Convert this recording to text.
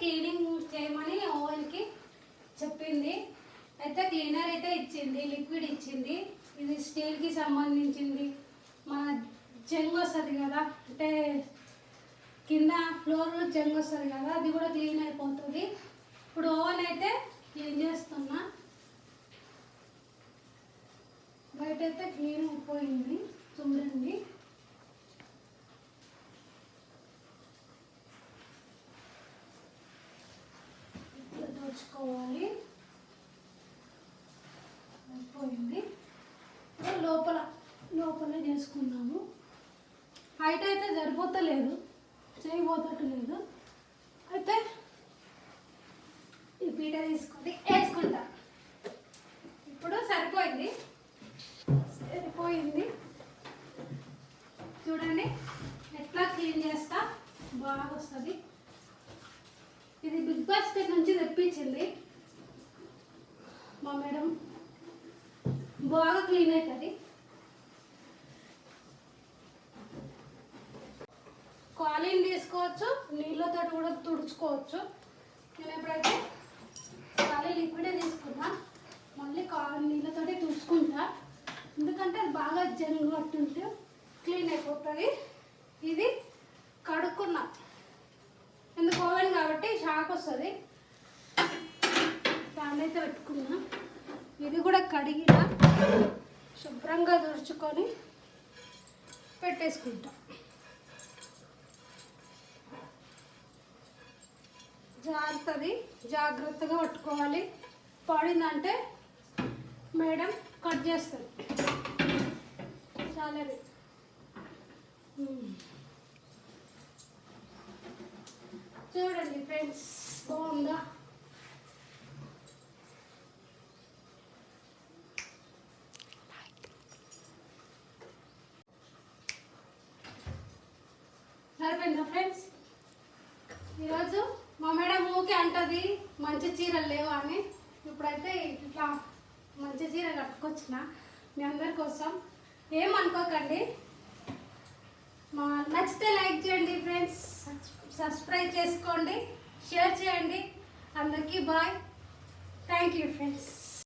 Cleaning చేయమని ఓవెన్కి చెప్పింది. అయితే క్లీనర్ అయితే ఇచ్చింది, లిక్విడ్ ఇచ్చింది. ఇది స్టీల్కి సంబంధించింది. మన జంగ్ వస్తుంది కదా, అంటే కింద ఫ్లోర్ జంగ్ వస్తుంది కదా, అది కూడా క్లీన్ అయిపోతుంది. ఇప్పుడు ఓవెన్ అయితే క్లీన్ చేస్తున్నా. బయట అయితే క్లీన్ అయిపోయింది చూడండి. ఇట్లా తుడుచుకోవాలి. అయిపోయింది. లోపలే చేసుకున్నాము. హైట్ అయితే సరిపోతలేదు, చేయబోతట్లేదు. అయితే ఈ పీట తీసుకొని వేసుకుంటా. ఇప్పుడు సరిపోయింది చూడండి ఎట్లా క్లీన్ చేస్తా, బాగా వస్తుంది. ఇది బిగ్ బాస్కెట్ నుంచి తెప్పించింది మా మేడం. బాగా క్లీన్ అవుతుంది. కాలిన్ తీసుకోవచ్చు, నీళ్ళతో కూడా తుడుచుకోవచ్చు. నేను ఎప్పుడైతే ఖాళీ లిక్విడే తీసుకున్నా, మళ్ళీ నీళ్ళతోటి తుడుచుకుంటా. ఎందుకంటే అది బాగా జంగు పట్టుంటే క్లీన్ అయిపోతుంది. ఇది కడుక్కున్నా, ఎందుకు ఓవెన్ కాబట్టి షాక్ వస్తుంది. దాన్ని అయితే పెట్టుకున్నా. ఇది కూడా కడిగిన, శుభ్రంగా తుడుచుకొని పెట్టేసుకుంటా. జాగ్రత్తగా పట్టుకోవాలి. పడిందంటే మేడం కట్ చేస్తుంది. చాలా చూడండి ఫ్రెండ్స్, బాగుందా? సరిపోయిందా ఫ్రెండ్స్? ఈరోజు మా మేడం ఊకే అంటది మంచి చీరలు లేవు అని. ఇప్పుడైతే ఇట్లా మంచి చీర కట్టుకొచ్చిన మీ అందరి కోసం. ఏమనుకోకండి. నచ్చితే లైక్ చేయండి ఫ్రెండ్స్, సబ్స్క్రైబ్ చేసుకోండి, షేర్ చేయండి. అందరికీ బాయ్. Thank you friends.